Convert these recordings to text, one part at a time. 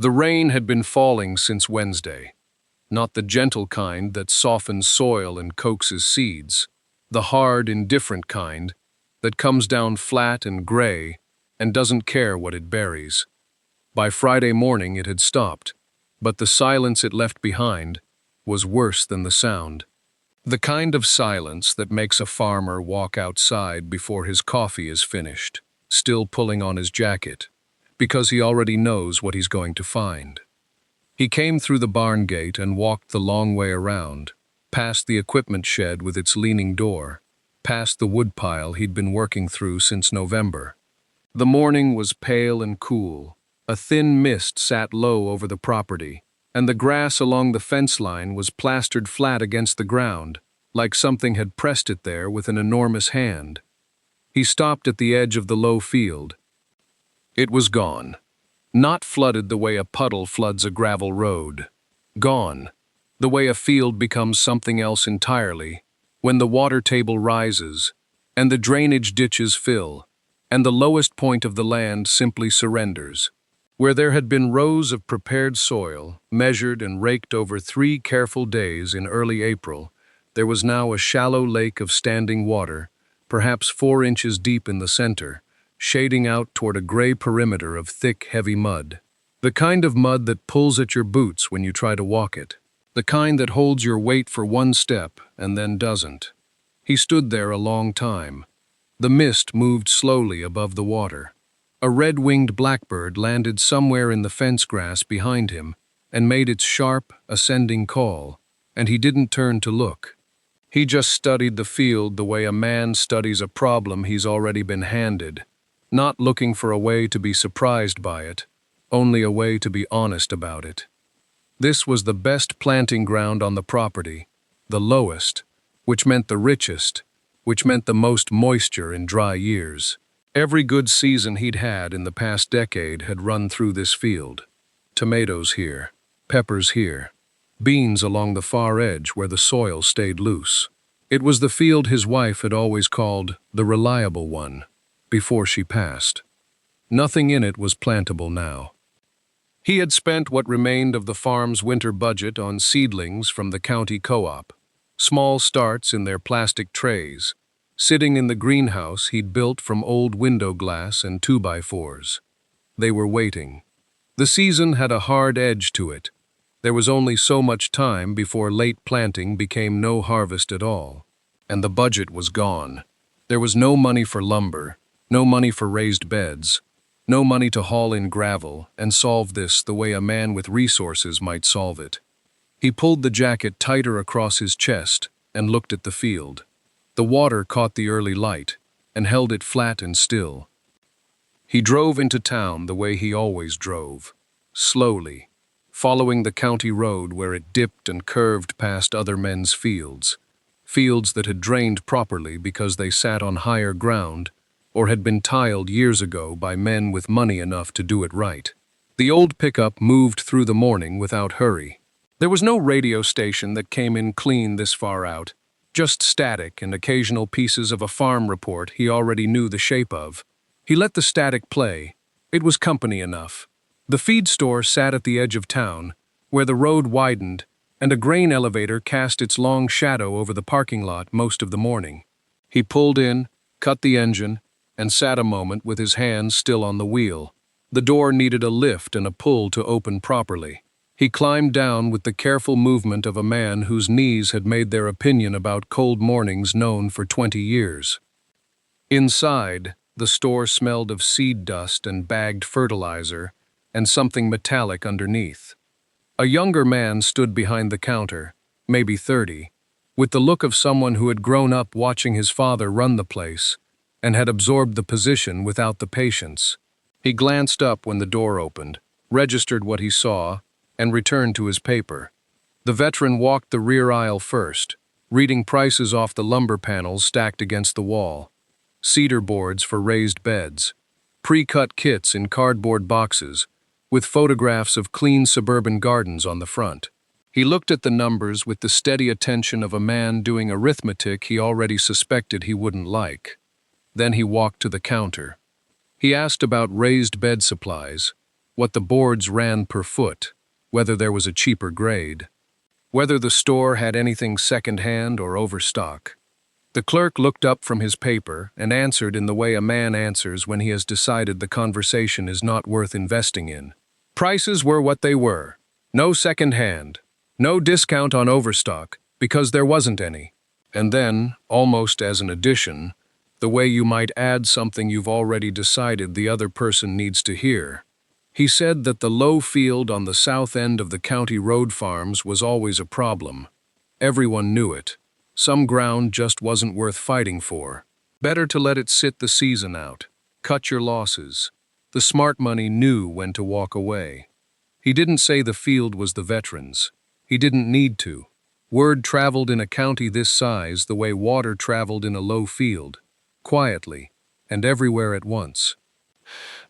The rain had been falling since Wednesday, not the gentle kind that softens soil and coaxes seeds, the hard, indifferent kind that comes down flat and gray and doesn't care what it buries. By Friday morning it had stopped, but the silence it left behind was worse than the sound. The kind of silence that makes a farmer walk outside before his coffee is finished, still pulling on his jacket, because he already knows what he's going to find. He came through the barn gate and walked the long way around, past the equipment shed with its leaning door, past the woodpile he'd been working through since November. The morning was pale and cool. A thin mist sat low over the property, and the grass along the fence line was plastered flat against the ground, like something had pressed it there with an enormous hand. He stopped at the edge of the low field. It was gone. Not flooded the way a puddle floods a gravel road. Gone, the way a field becomes something else entirely, when the water table rises, and the drainage ditches fill, and the lowest point of the land simply surrenders. Where there had been rows of prepared soil, measured and raked over 3 careful days in early April, there was now a shallow lake of standing water, perhaps 4 inches deep in the center, shading out toward a gray perimeter of thick, heavy mud. The kind of mud that pulls at your boots when you try to walk it. The kind that holds your weight for 1 step and then doesn't. He stood there a long time. The mist moved slowly above the water. A red-winged blackbird landed somewhere in the fence grass behind him and made its sharp, ascending call, and he didn't turn to look. He just studied the field the way a man studies a problem he's already been handed, not looking for a way to be surprised by it, only a way to be honest about it. This was the best planting ground on the property, the lowest, which meant the richest, which meant the most moisture in dry years. Every good season he'd had in the past decade had run through this field. Tomatoes here, peppers here, beans along the far edge where the soil stayed loose. It was the field his wife had always called the reliable one, before she passed. Nothing in it was plantable now. He had spent what remained of the farm's winter budget on seedlings from the county co-op, small starts in their plastic trays, sitting in the greenhouse he'd built from old window glass and 2x4s. They were waiting. The season had a hard edge to it. There was only so much time before late planting became no harvest at all. And the budget was gone. There was no money for lumber, no money for raised beds, no money to haul in gravel and solve this the way a man with resources might solve it. He pulled the jacket tighter across his chest and looked at the field. The water caught the early light and held it flat and still. He drove into town the way he always drove, slowly, following the county road where it dipped and curved past other men's fields, fields that had drained properly because they sat on higher ground or had been tiled years ago by men with money enough to do it right. The old pickup moved through the morning without hurry. There was no radio station that came in clean this far out, just static and occasional pieces of a farm report he already knew the shape of. He let the static play. It was company enough. The feed store sat at the edge of town, where the road widened, and a grain elevator cast its long shadow over the parking lot most of the morning. He pulled in, cut the engine, and sat a moment with his hands still on the wheel. The door needed a lift and a pull to open properly. He climbed down with the careful movement of a man whose knees had made their opinion about cold mornings known for 20 years. Inside, the store smelled of seed dust and bagged fertilizer, and something metallic underneath. A younger man stood behind the counter, maybe 30, with the look of someone who had grown up watching his father run the place, and had absorbed the position without the patience. He glanced up when the door opened, registered what he saw, and returned to his paper. The veteran walked the rear aisle first, reading prices off the lumber panels stacked against the wall. Cedar boards for raised beds, pre-cut kits in cardboard boxes, with photographs of clean suburban gardens on the front. He looked at the numbers with the steady attention of a man doing arithmetic he already suspected he wouldn't like. Then he walked to the counter. He asked about raised bed supplies, what the boards ran per foot, whether there was a cheaper grade, whether the store had anything second-hand or overstock. The clerk looked up from his paper and answered in the way a man answers when he has decided the conversation is not worth investing in. Prices were what they were. No second-hand. No discount on overstock, because there wasn't any. And then, almost as an addition, the way you might add something you've already decided the other person needs to hear. He said that the low field on the south end of the county road farms was always a problem. Everyone knew it. Some ground just wasn't worth fighting for. Better to let it sit the season out. Cut your losses. The smart money knew when to walk away. He didn't say the field was the veterans. He didn't need to. Word traveled in a county this size the way water traveled in a low field, quietly, and everywhere at once.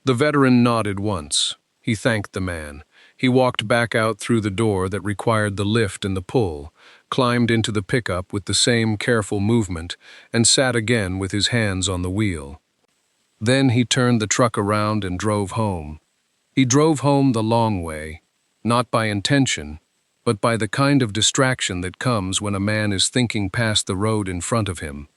The veteran nodded once. He thanked the man. He walked back out through the door that required the lift and the pull, climbed into the pickup with the same careful movement, and sat again with his hands on the wheel. Then he turned the truck around and drove home. He drove home the long way, not by intention, but by the kind of distraction that comes when a man is thinking past the road in front of him.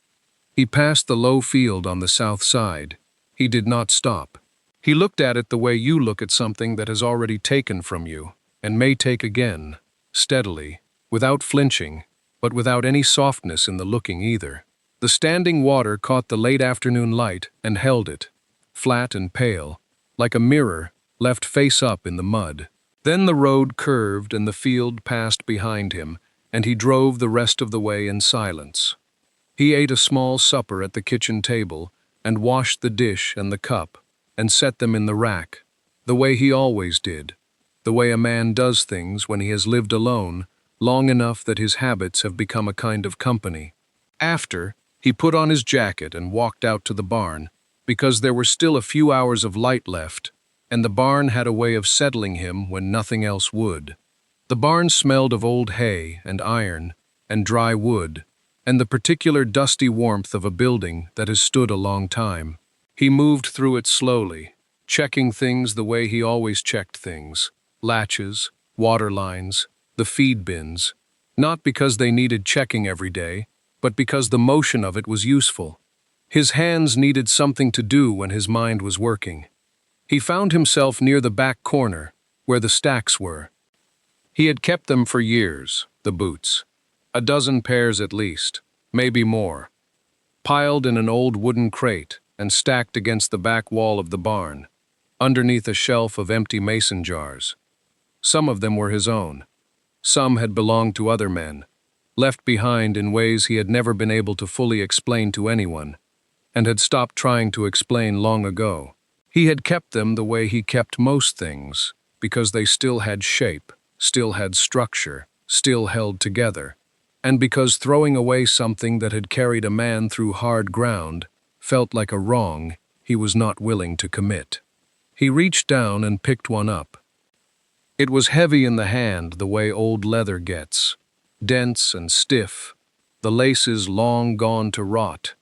He passed the low field on the south side. He did not stop. He looked at it the way you look at something that has already taken from you, and may take again, steadily, without flinching, but without any softness in the looking either. The standing water caught the late afternoon light and held it, flat and pale, like a mirror left face up in the mud. Then the road curved and the field passed behind him, and he drove the rest of the way in silence. He ate a small supper at the kitchen table and washed the dish and the cup and set them in the rack, the way he always did, the way a man does things when he has lived alone long enough that his habits have become a kind of company. After, he put on his jacket and walked out to the barn, because there were still a few hours of light left, and the barn had a way of settling him when nothing else would. The barn smelled of old hay and iron and dry wood, and the particular dusty warmth of a building that has stood a long time. He moved through it slowly, checking things the way he always checked things: latches, water lines, the feed bins, not because they needed checking every day, but because the motion of it was useful. His hands needed something to do when his mind was working. He found himself near the back corner, where the stacks were. He had kept them for years, the boots. A dozen pairs at least, maybe more, piled in an old wooden crate and stacked against the back wall of the barn, underneath a shelf of empty mason jars. Some of them were his own. Some had belonged to other men, left behind in ways he had never been able to fully explain to anyone, and had stopped trying to explain long ago. He had kept them the way he kept most things, because they still had shape, still had structure, still held together, and because throwing away something that had carried a man through hard ground felt like a wrong he was not willing to commit. He reached down and picked one up. It was heavy in the hand the way old leather gets, dense and stiff, the laces long gone to rot,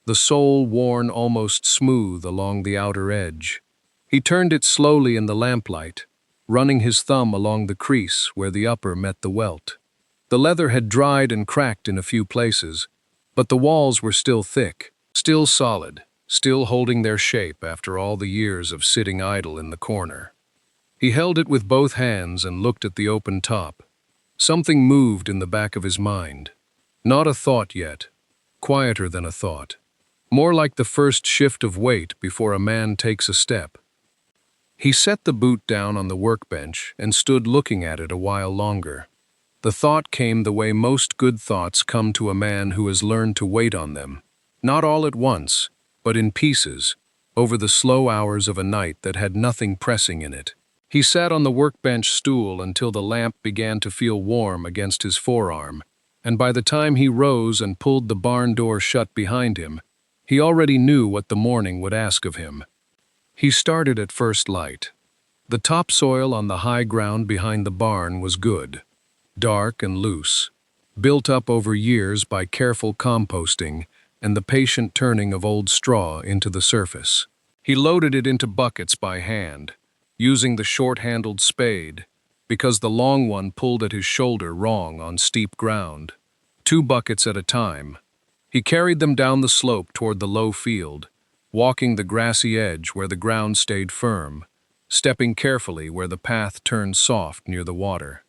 the sole worn almost smooth along the outer edge. He turned it slowly in the lamplight, running his thumb along the crease where the upper met the welt. The leather had dried and cracked in a few places, but the walls were still thick, still solid, still holding their shape after all the years of sitting idle in the corner. He held it with both hands and looked at the open top. Something moved in the back of his mind. Not a thought yet, quieter than a thought. More like the first shift of weight before a man takes a step. He set the boot down on the workbench and stood looking at it a while longer. The thought came the way most good thoughts come to a man who has learned to wait on them, not all at once, but in pieces, over the slow hours of a night that had nothing pressing in it. He sat on the workbench stool until the lamp began to feel warm against his forearm, and by the time he rose and pulled the barn door shut behind him, he already knew what the morning would ask of him. He started at first light. The topsoil on the high ground behind the barn was good, dark and loose, built up over years by careful composting and the patient turning of old straw into the surface. He loaded it into buckets by hand, using the short-handled spade, because the long one pulled at his shoulder wrong on steep ground. 2 buckets at a time. He carried them down the slope toward the low field, walking the grassy edge where the ground stayed firm, stepping carefully where the path turned soft near the water.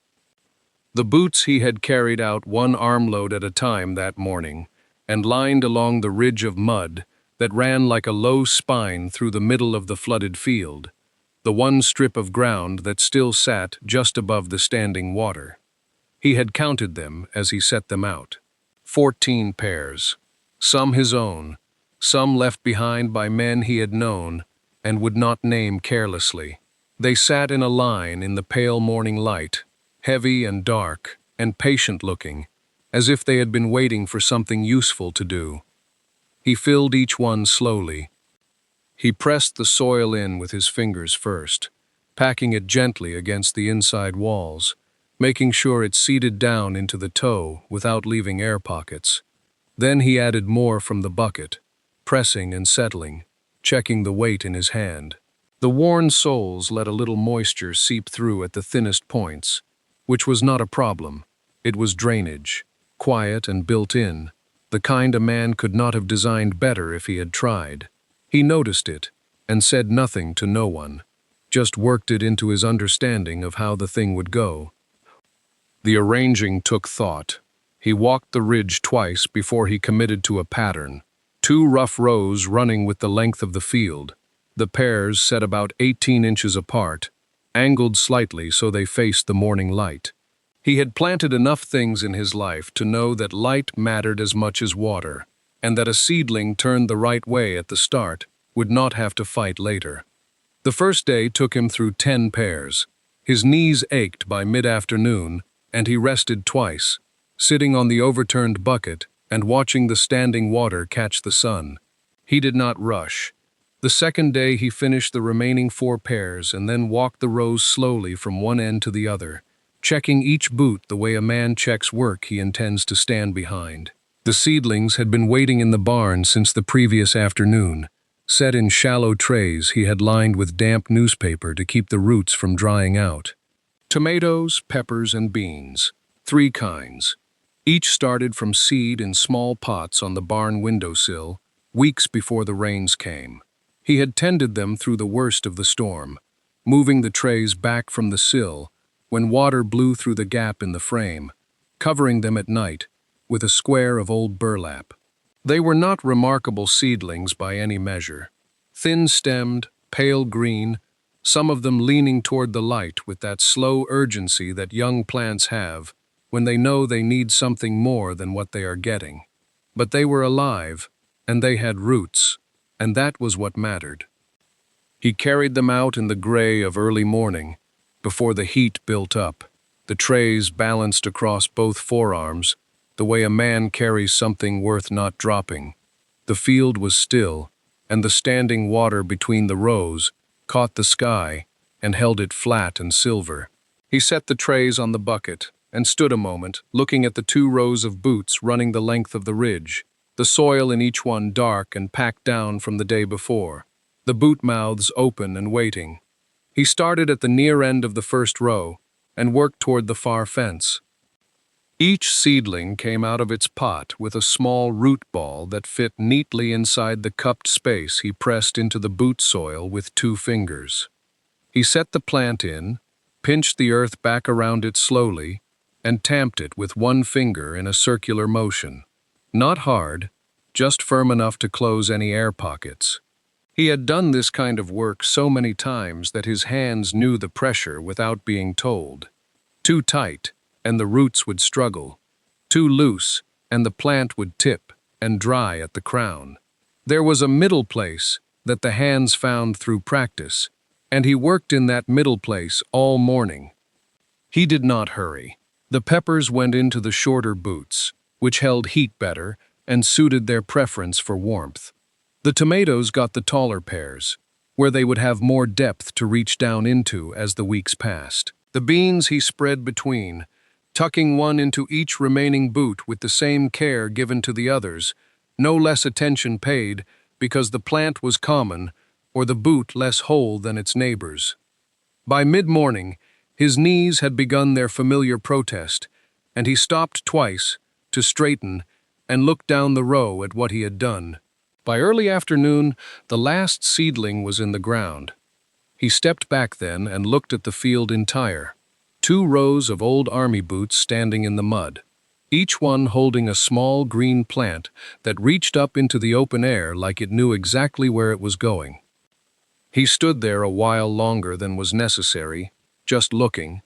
The boots he had carried out 1 armload at a time that morning, and lined along the ridge of mud that ran like a low spine through the middle of the flooded field, the one strip of ground that still sat just above the standing water. He had counted them as he set them out. 14 pairs, some his own, some left behind by men he had known and would not name carelessly. They sat in a line in the pale morning light, heavy and dark and patient-looking, as if they had been waiting for something useful to do. He filled each one slowly. He pressed the soil in with his fingers first, packing it gently against the inside walls, making sure it seeded down into the toe without leaving air pockets. Then he added more from the bucket, pressing and settling, checking the weight in his hand. The worn soles let a little moisture seep through at the thinnest points, which was not a problem. It was drainage, quiet and built in, the kind a man could not have designed better if he had tried. He noticed it and said nothing to no one, just worked it into his understanding of how the thing would go. The arranging took thought. He walked the ridge twice before he committed to a pattern. 2 rough rows running with the length of the field, the pairs set about 18 inches apart, angled slightly so they faced the morning light. He had planted enough things in his life to know that light mattered as much as water, and that a seedling turned the right way at the start would not have to fight later. The first day took him through 10 pairs. His knees ached by mid-afternoon, and he rested twice, sitting on the overturned bucket and watching the standing water catch the sun. He did not rush. The second day he finished the remaining 4 pairs and then walked the rows slowly from one end to the other, checking each boot the way a man checks work he intends to stand behind. The seedlings had been waiting in the barn since the previous afternoon, set in shallow trays he had lined with damp newspaper to keep the roots from drying out. Tomatoes, peppers, and beans, 3 kinds. Each started from seed in small pots on the barn windowsill, weeks before the rains came. He had tended them through the worst of the storm, moving the trays back from the sill when water blew through the gap in the frame, covering them at night with a square of old burlap. They were not remarkable seedlings by any measure. Thin-stemmed, pale green, some of them leaning toward the light with that slow urgency that young plants have when they know they need something more than what they are getting. But they were alive, and they had roots, and that was what mattered. He carried them out in the gray of early morning, before the heat built up, the trays balanced across both forearms, the way a man carries something worth not dropping. The field was still, and the standing water between the rows caught the sky and held it flat and silver. He set the trays on the bucket and stood a moment, looking at the 2 rows of boots running the length of the ridge, the soil in each one dark and packed down from the day before, the boot mouths open and waiting. He started at the near end of the first row and worked toward the far fence. Each seedling came out of its pot with a small root ball that fit neatly inside the cupped space he pressed into the boot soil with 2 fingers. He set the plant in, pinched the earth back around it slowly, and tamped it with 1 finger in a circular motion. Not hard, just firm enough to close any air pockets. He had done this kind of work so many times that his hands knew the pressure without being told. Too tight, and the roots would struggle. Too loose, and the plant would tip and dry at the crown. There was a middle place that the hands found through practice, and he worked in that middle place all morning. He did not hurry. The peppers went into the shorter boots, which held heat better and suited their preference for warmth. The tomatoes got the taller pairs, where they would have more depth to reach down into as the weeks passed. The beans he spread between, tucking one into each remaining boot with the same care given to the others, no less attention paid because the plant was common or the boot less whole than its neighbors. By mid-morning, his knees had begun their familiar protest, and he stopped twice to straighten and look down the row at what he had done. By early afternoon, the last seedling was in the ground. He stepped back then and looked at the field entire. 2 rows of old army boots standing in the mud, each one holding a small green plant that reached up into the open air like it knew exactly where it was going. He stood there a while longer than was necessary, just looking.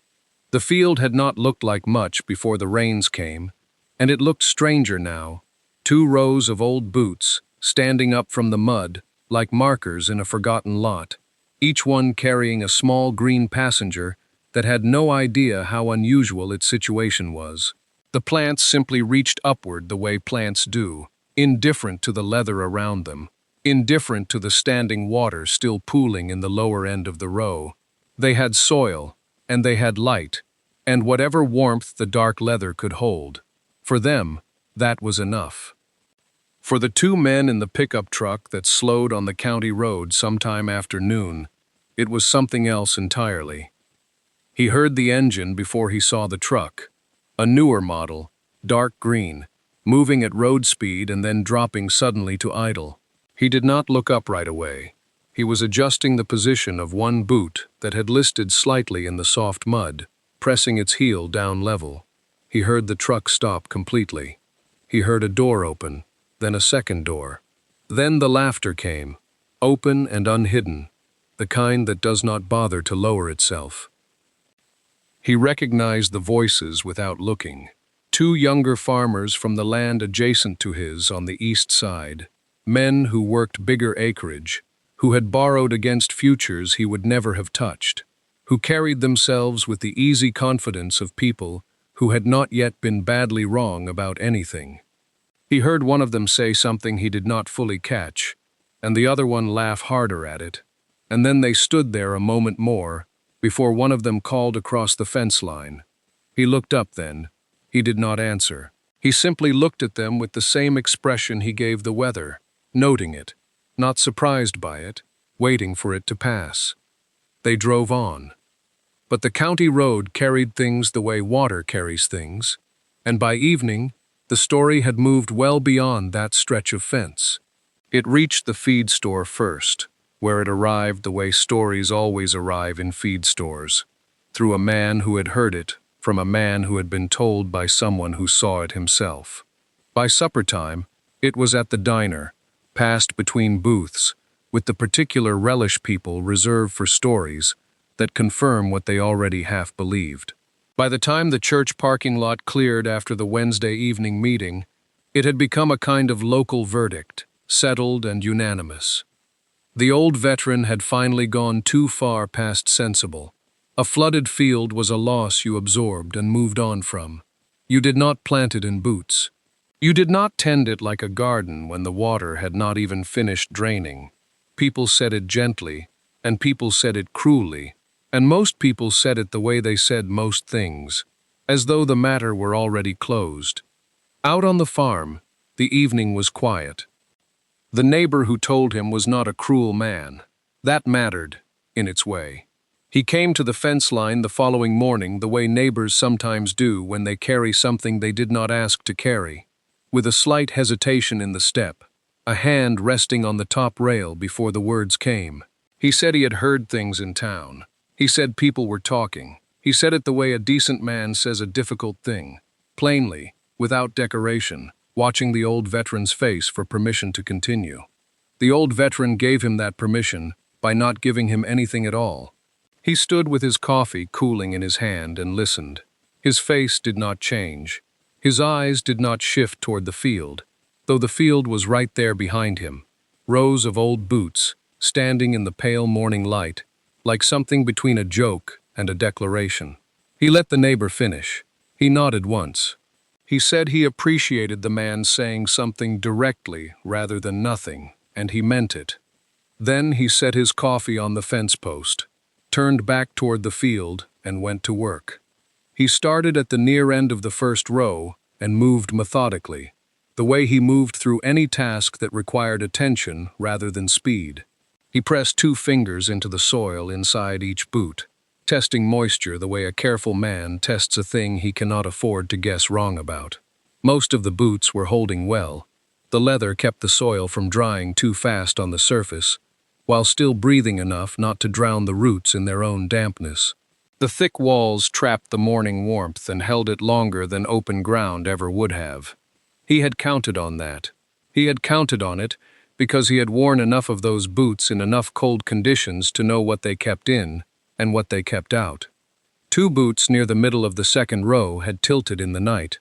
The field had not looked like much before the rains came, and it looked stranger now. 2 rows of old boots, standing up from the mud, like markers in a forgotten lot, each one carrying a small green passenger that had no idea how unusual its situation was. The plants simply reached upward the way plants do, indifferent to the leather around them, indifferent to the standing water still pooling in the lower end of the row. They had soil, and they had light, and whatever warmth the dark leather could hold. For them, that was enough. For the 2 men in the pickup truck that slowed on the county road sometime after noon, it was something else entirely. He heard the engine before he saw the truck, a newer model, dark green, moving at road speed and then dropping suddenly to idle. He did not look up right away. He was adjusting the position of one boot that had listed slightly in the soft mud, pressing its heel down level. He heard the truck stop completely. He heard a door open, then a second door. Then the laughter came, open and unhidden, the kind that does not bother to lower itself. He recognized the voices without looking. 2 younger farmers from the land adjacent to his on the east side, men who worked bigger acreage, who had borrowed against futures he would never have touched, who carried themselves with the easy confidence of people who had not yet been badly wrong about anything. He heard one of them say something he did not fully catch, and the other one laugh harder at it, and then they stood there a moment more before one of them called across the fence line. He looked up then. He did not answer. He simply looked at them with the same expression he gave the weather, noting it, not surprised by it, waiting for it to pass. They drove on. But the county road carried things the way water carries things, and by evening, the story had moved well beyond that stretch of fence. It reached the feed store first, where it arrived the way stories always arrive in feed stores, through a man who had heard it from a man who had been told by someone who saw it himself. By supper time, it was at the diner, passed between booths, with the particular relish people reserved for stories that confirm what they already half believed. By the time the church parking lot cleared after the Wednesday evening meeting, it had become a kind of local verdict, settled and unanimous. The old veteran had finally gone too far past sensible. A flooded field was a loss you absorbed and moved on from. You did not plant it in boots. You did not tend it like a garden when the water had not even finished draining. People said it gently, and people said it cruelly, and most people said it the way they said most things, as though the matter were already closed. Out on the farm, the evening was quiet. The neighbor who told him was not a cruel man. That mattered, in its way. He came to the fence line the following morning the way neighbors sometimes do when they carry something they did not ask to carry, with a slight hesitation in the step, a hand resting on the top rail before the words came. He said he had heard things in town. He said people were talking. He said it the way a decent man says a difficult thing, plainly, without decoration, watching the old veteran's face for permission to continue. The old veteran gave him that permission by not giving him anything at all. He stood with his coffee cooling in his hand and listened. His face did not change. His eyes did not shift toward the field, though the field was right there behind him, rows of old boots, standing in the pale morning light, like something between a joke and a declaration. He let the neighbor finish. He nodded once. He said he appreciated the man saying something directly rather than nothing, and he meant it. Then he set his coffee on the fence post, turned back toward the field, and went to work. He started at the near end of the first row and moved methodically, the way he moved through any task that required attention rather than speed. He pressed 2 fingers into the soil inside each boot, testing moisture the way a careful man tests a thing he cannot afford to guess wrong about. Most of the boots were holding well. The leather kept the soil from drying too fast on the surface, while still breathing enough not to drown the roots in their own dampness. The thick walls trapped the morning warmth and held it longer than open ground ever would have. He had counted on that. He had counted on it because he had worn enough of those boots in enough cold conditions to know what they kept in and what they kept out. 2 boots near the middle of the second row had tilted in the night.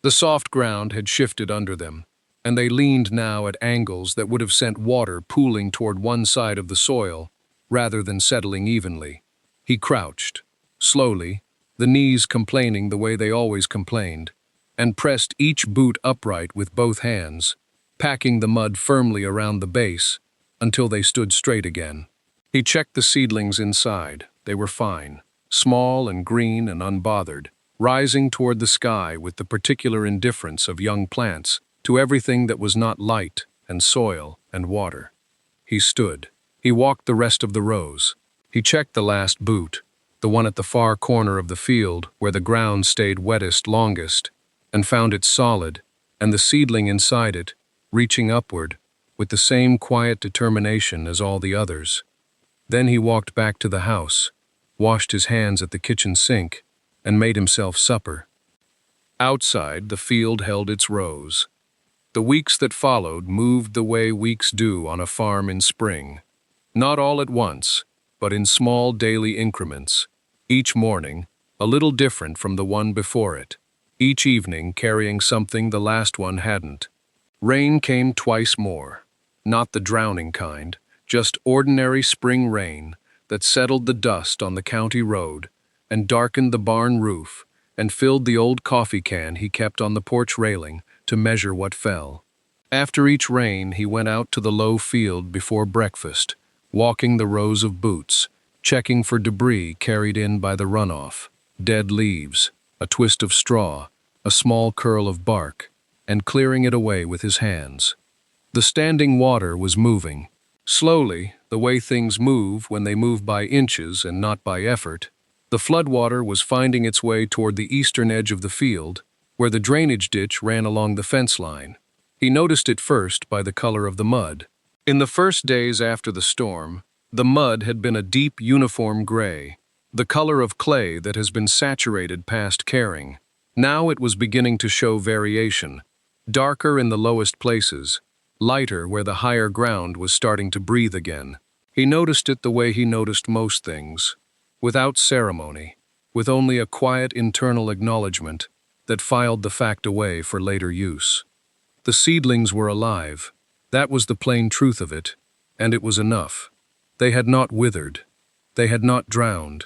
The soft ground had shifted under them, and they leaned now at angles that would have sent water pooling toward one side of the soil rather than settling evenly. He crouched, slowly, the knees complaining the way they always complained, and pressed each boot upright with both hands, packing the mud firmly around the base until they stood straight again. He checked the seedlings inside. They were fine, small and green and unbothered, rising toward the sky with the particular indifference of young plants to everything that was not light and soil and water. He stood. He walked the rest of the rows. He checked the last boot, the one at the far corner of the field where the ground stayed wettest longest, and found it solid, and the seedling inside it, reaching upward, with the same quiet determination as all the others. Then he walked back to the house, washed his hands at the kitchen sink, and made himself supper. Outside, the field held its rows. The weeks that followed moved the way weeks do on a farm in spring. Not all at once, but in small daily increments. Each morning, a little different from the one before it. Each evening carrying something the last one hadn't. Rain came twice more. Not the drowning kind, just ordinary spring rain that settled the dust on the county road and darkened the barn roof and filled the old coffee can he kept on the porch railing to measure what fell. After each rain, he went out to the low field before breakfast, walking the rows of boots, checking for debris carried in by the runoff, dead leaves, a twist of straw, a small curl of bark, and clearing it away with his hands. The standing water was moving. Slowly, the way things move when they move by inches and not by effort, the floodwater was finding its way toward the eastern edge of the field, where the drainage ditch ran along the fence line. He noticed it first by the color of the mud. In the first days after the storm, the mud had been a deep uniform gray, the color of clay that has been saturated past caring. Now it was beginning to show variation, darker in the lowest places, lighter where the higher ground was starting to breathe again. He noticed it the way he noticed most things, without ceremony, with only a quiet internal acknowledgement that filed the fact away for later use. The seedlings were alive. That was the plain truth of it, and it was enough. They had not withered. They had not drowned.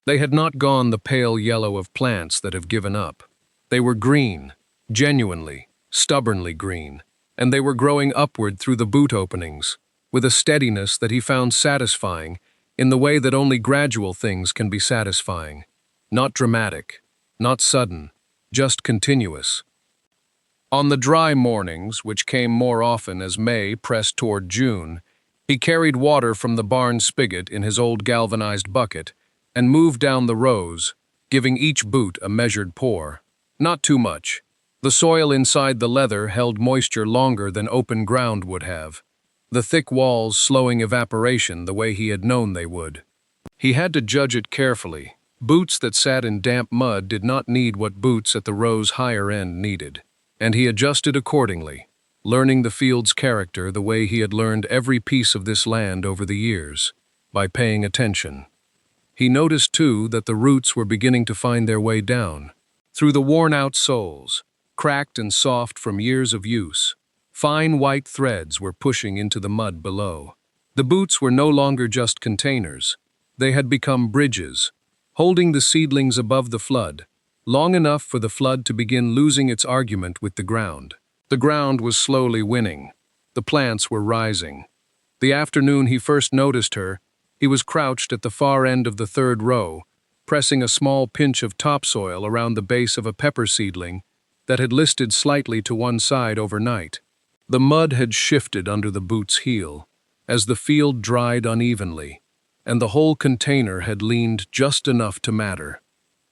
They had not gone the pale yellow of plants that have given up. They were green, genuinely, stubbornly green, and they were growing upward through the boot openings, with a steadiness that he found satisfying in the way that only gradual things can be satisfying. Not dramatic, not sudden, just continuous. On the dry mornings, which came more often as May pressed toward June, he carried water from the barn spigot in his old galvanized bucket and moved down the rows, giving each boot a measured pour. Not too much. The soil inside the leather held moisture longer than open ground would have, the thick walls slowing evaporation the way he had known they would. He had to judge it carefully. Boots that sat in damp mud did not need what boots at the row's higher end needed, and he adjusted accordingly, learning the field's character the way he had learned every piece of this land over the years, by paying attention. He noticed, too, that the roots were beginning to find their way down, through the worn-out soles, cracked and soft from years of use. Fine white threads were pushing into the mud below. The boots were no longer just containers. They had become bridges, holding the seedlings above the flood, long enough for the flood to begin losing its argument with the ground. The ground was slowly winning. The plants were rising. The afternoon he first noticed her, he was crouched at the far end of the third row, pressing a small pinch of topsoil around the base of a pepper seedling that had listed slightly to one side overnight. The mud had shifted under the boot's heel, as the field dried unevenly. and the whole container had leaned just enough to matter.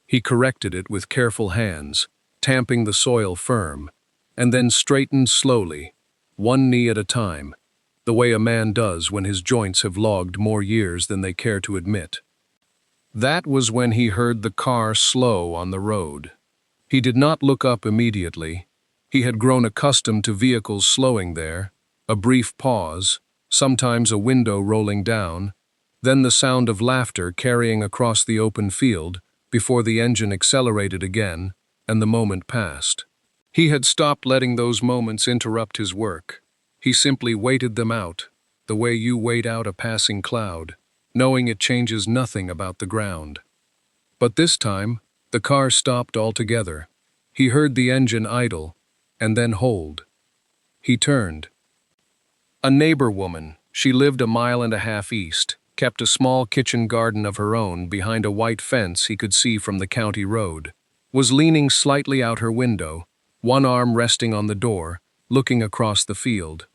He corrected it with careful hands, tamping the soil firm, and then straightened slowly, one knee at a time, the way a man does when his joints have logged more years than they care to admit. That was when he heard the car slow on the road. He did not look up immediately. He had grown accustomed to vehicles slowing there, a brief pause, sometimes a window rolling down, then the sound of laughter carrying across the open field before the engine accelerated again, and the moment passed. He had stopped letting those moments interrupt his work. He simply waited them out, the way you wait out a passing cloud, knowing it changes nothing about the ground. But this time, the car stopped altogether. He heard the engine idle, and then hold. He turned. A neighbor woman, she lived a mile and a half east, kept a small kitchen garden of her own behind a white fence he could see from the county road, was leaning slightly out her window, one arm resting on the door, looking across the field.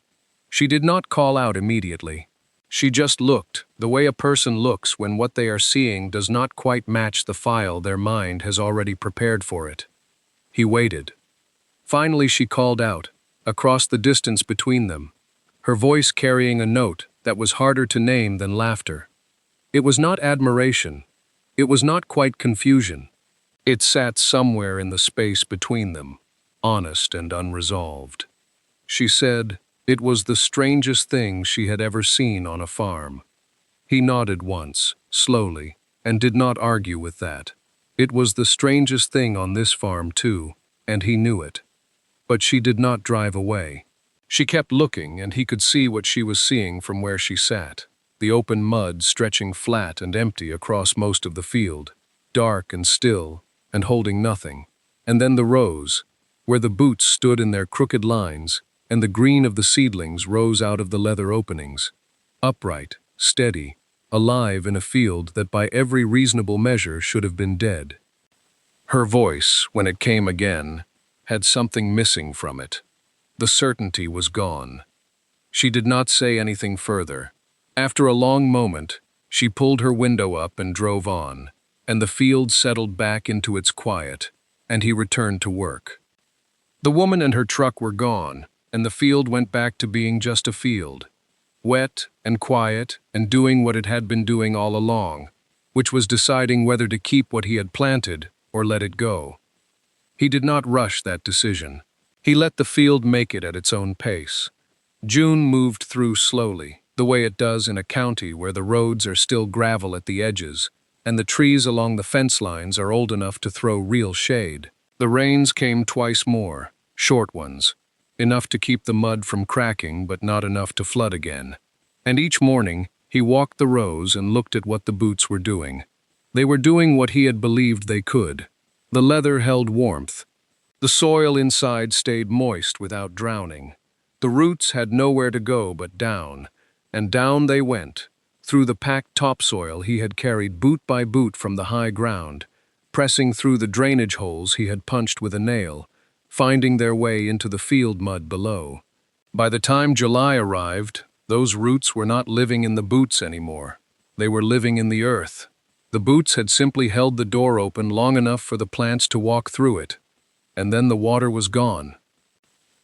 She did not call out immediately. She just looked, the way a person looks when what they are seeing does not quite match the file their mind has already prepared for it. He waited. Finally she called out, across the distance between them, her voice carrying a note that was harder to name than laughter. It was not admiration. It was not quite confusion. It sat somewhere in the space between them, honest and unresolved. She said it was the strangest thing she had ever seen on a farm. He nodded once, slowly, and did not argue with that. It was the strangest thing on this farm too, and he knew it. But she did not drive away. She kept looking, and he could see what she was seeing from where she sat, the open mud stretching flat and empty across most of the field, dark and still, and holding nothing. And then the rows, where the boots stood in their crooked lines, and the green of the seedlings rose out of the leather openings, upright, steady, alive in a field that by every reasonable measure should have been dead. Her voice, when it came again, had something missing from it. The certainty was gone. She did not say anything further. After a long moment, she pulled her window up and drove on, and the field settled back into its quiet, and he returned to work. The woman and her truck were gone, and the field went back to being just a field, wet and quiet and doing what it had been doing all along, which was deciding whether to keep what he had planted or let it go. He did not rush that decision. He let the field make it at its own pace. June moved through slowly, the way it does in a county where the roads are still gravel at the edges, and the trees along the fence lines are old enough to throw real shade. The rains came twice more, short ones, enough to keep the mud from cracking but not enough to flood again. And each morning, he walked the rows and looked at what the boots were doing. They were doing what he had believed they could. The leather held warmth. The soil inside stayed moist without drowning. The roots had nowhere to go but down, and down they went, through the packed topsoil he had carried boot by boot from the high ground, pressing through the drainage holes he had punched with a nail, finding their way into the field mud below. By the time July arrived, those roots were not living in the boots anymore. They were living in the earth. The boots had simply held the door open long enough for the plants to walk through it, and then the water was gone.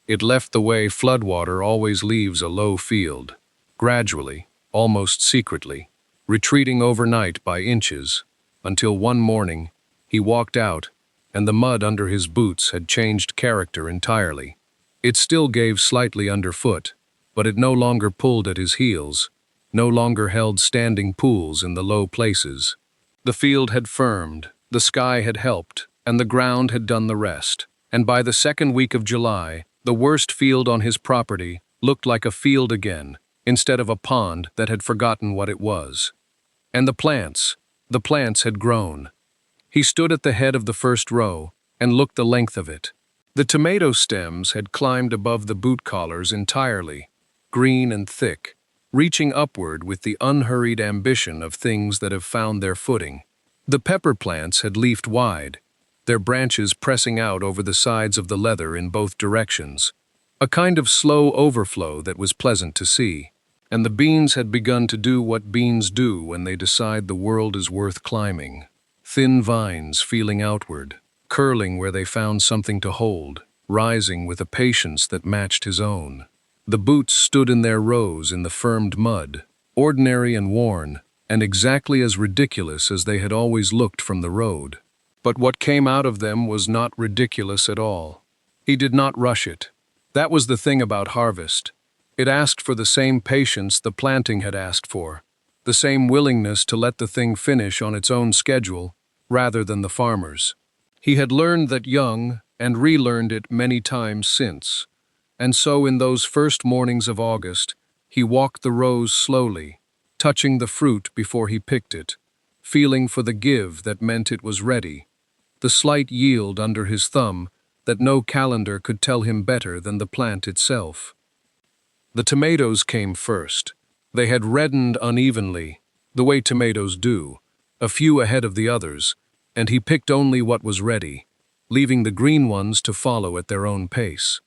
It left the way floodwater always leaves a low field, gradually, almost secretly, retreating overnight by inches, until one morning he walked out, and the mud under his boots had changed character entirely. It still gave slightly underfoot, but it no longer pulled at his heels, no longer held standing pools in the low places. The field had firmed, the sky had helped, and the ground had done the rest. And by the second week of July, the worst field on his property looked like a field again, instead of a pond that had forgotten what it was. And the plants had grown. He stood at the head of the first row and looked the length of it. The tomato stems had climbed above the boot collars entirely, green and thick, reaching upward with the unhurried ambition of things that have found their footing. The pepper plants had leafed wide, their branches pressing out over the sides of the leather in both directions, a kind of slow overflow that was pleasant to see. And the beans had begun to do what beans do when they decide the world is worth climbing. Thin vines feeling outward, curling where they found something to hold, rising with a patience that matched his own. The boots stood in their rows in the firmed mud, ordinary and worn, and exactly as ridiculous as they had always looked from the road. But what came out of them was not ridiculous at all. He did not rush it. That was the thing about harvest. It asked for the same patience the planting had asked for, the same willingness to let the thing finish on its own schedule, rather than the farmer's. He had learned that young, and relearned it many times since. And so in those first mornings of August, he walked the rows slowly, touching the fruit before he picked it, feeling for the give that meant it was ready, the slight yield under his thumb that no calendar could tell him better than the plant itself. The tomatoes came first. They had reddened unevenly, the way tomatoes do, a few ahead of the others, and he picked only what was ready, leaving the green ones to follow at their own pace.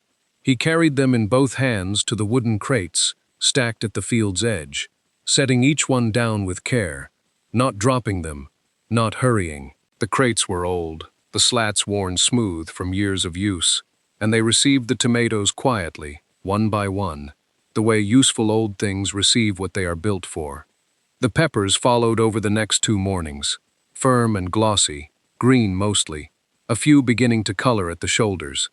He carried them in both hands to the wooden crates, stacked at the field's edge, setting each one down with care, not dropping them, not hurrying. The crates were old, the slats worn smooth from years of use, and they received the tomatoes quietly, one by one, the way useful old things receive what they are built for. The peppers followed over the next 2 mornings, firm and glossy, green mostly, a few beginning to color at the shoulders.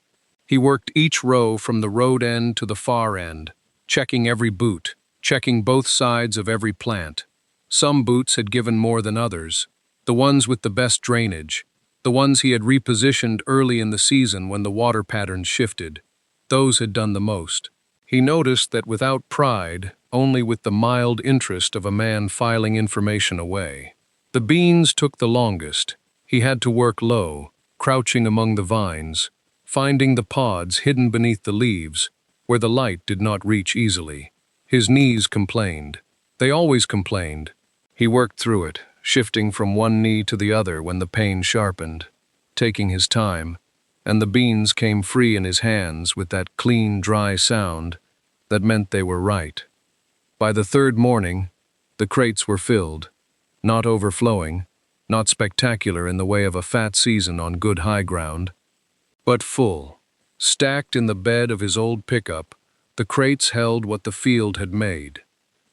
He worked each row from the road end to the far end, checking every boot, checking both sides of every plant. Some boots had given more than others, the ones with the best drainage, the ones he had repositioned early in the season when the water patterns shifted. Those had done the most. He noticed that without pride, only with the mild interest of a man filing information away. The beans took the longest. He had to work low, crouching among the vines, finding the pods hidden beneath the leaves, where the light did not reach easily. His knees complained. They always complained. He worked through it, shifting from one knee to the other when the pain sharpened, taking his time, and the beans came free in his hands with that clean, dry sound that meant they were right. By the 3rd morning, the crates were filled, not overflowing, not spectacular in the way of a fat season on good high ground, but full. Stacked in the bed of his old pickup, the crates held what the field had made.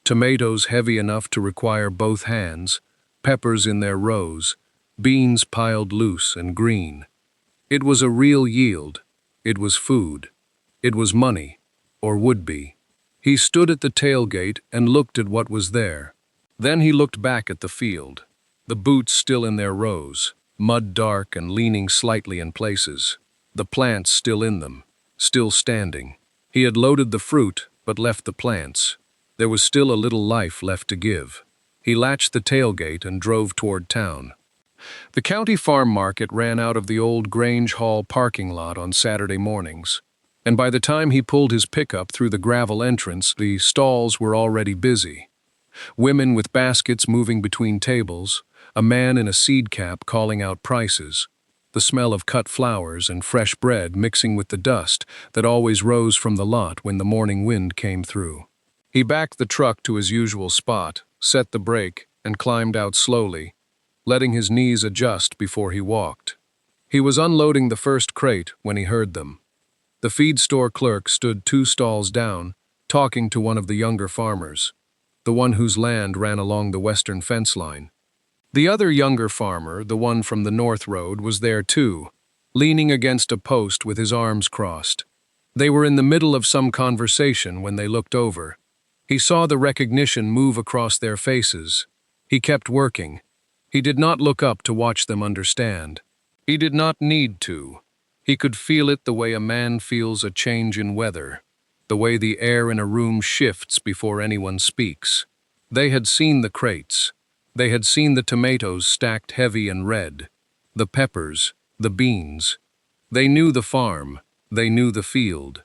Tomatoes heavy enough to require both hands, peppers in their rows, beans piled loose and green. It was a real yield. It was food. It was money, or would be. He stood at the tailgate and looked at what was there. Then he looked back at the field, the boots still in their rows, mud dark and leaning slightly in places. The plants still in them, still standing. He had loaded the fruit, but left the plants. There was still a little life left to give. He latched the tailgate and drove toward town. The county farm market ran out of the old Grange Hall parking lot on Saturday mornings, and by the time he pulled his pickup through the gravel entrance, the stalls were already busy. Women with baskets moving between tables, a man in a seed cap calling out prices, the smell of cut flowers and fresh bread mixing with the dust that always rose from the lot when the morning wind came through. He backed the truck to his usual spot, set the brake, and climbed out slowly, letting his knees adjust before he walked. He was unloading the first crate when he heard them. The feed store clerk stood 2 stalls down, talking to one of the younger farmers, the one whose land ran along the western fence line. The other younger farmer, the one from the north road, was there too, leaning against a post with his arms crossed. They were in the middle of some conversation when they looked over. He saw the recognition move across their faces. He kept working. He did not look up to watch them understand. He did not need to. He could feel it the way a man feels a change in weather, the way the air in a room shifts before anyone speaks. They had seen the crates. They had seen the tomatoes stacked heavy and red, the peppers, the beans. They knew the farm. They knew the field.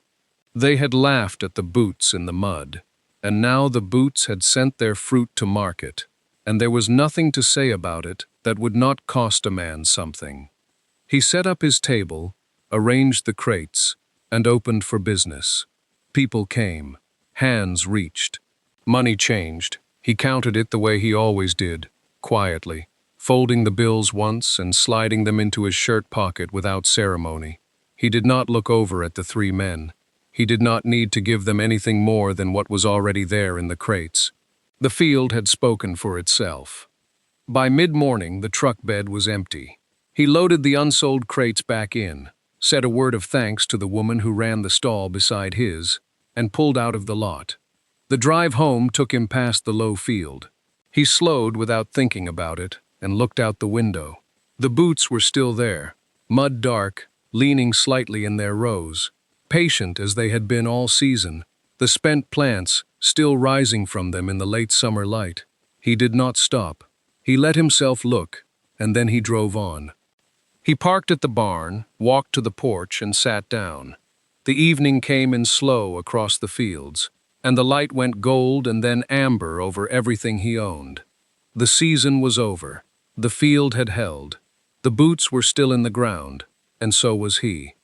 They had laughed at the boots in the mud, and now the boots had sent their fruit to market, and there was nothing to say about it that would not cost a man something. He set up his table, arranged the crates, and opened for business. People came. Hands reached. Money changed. He counted it the way he always did, quietly, folding the bills once and sliding them into his shirt pocket without ceremony. He did not look over at the three men. He did not need to give them anything more than what was already there in the crates. The field had spoken for itself. By mid-morning, the truck bed was empty. He loaded the unsold crates back in, said a word of thanks to the woman who ran the stall beside his, and pulled out of the lot. The drive home took him past the low field. He slowed without thinking about it and looked out the window. The boots were still there, mud dark, leaning slightly in their rows, patient as they had been all season, the spent plants still rising from them in the late summer light. He did not stop. He let himself look, and then he drove on. He parked at the barn, walked to the porch, and sat down. The evening came in slow across the fields, and the light went gold and then amber over everything he owned. The season was over. The field had held. The boots were still in the ground, and so was he.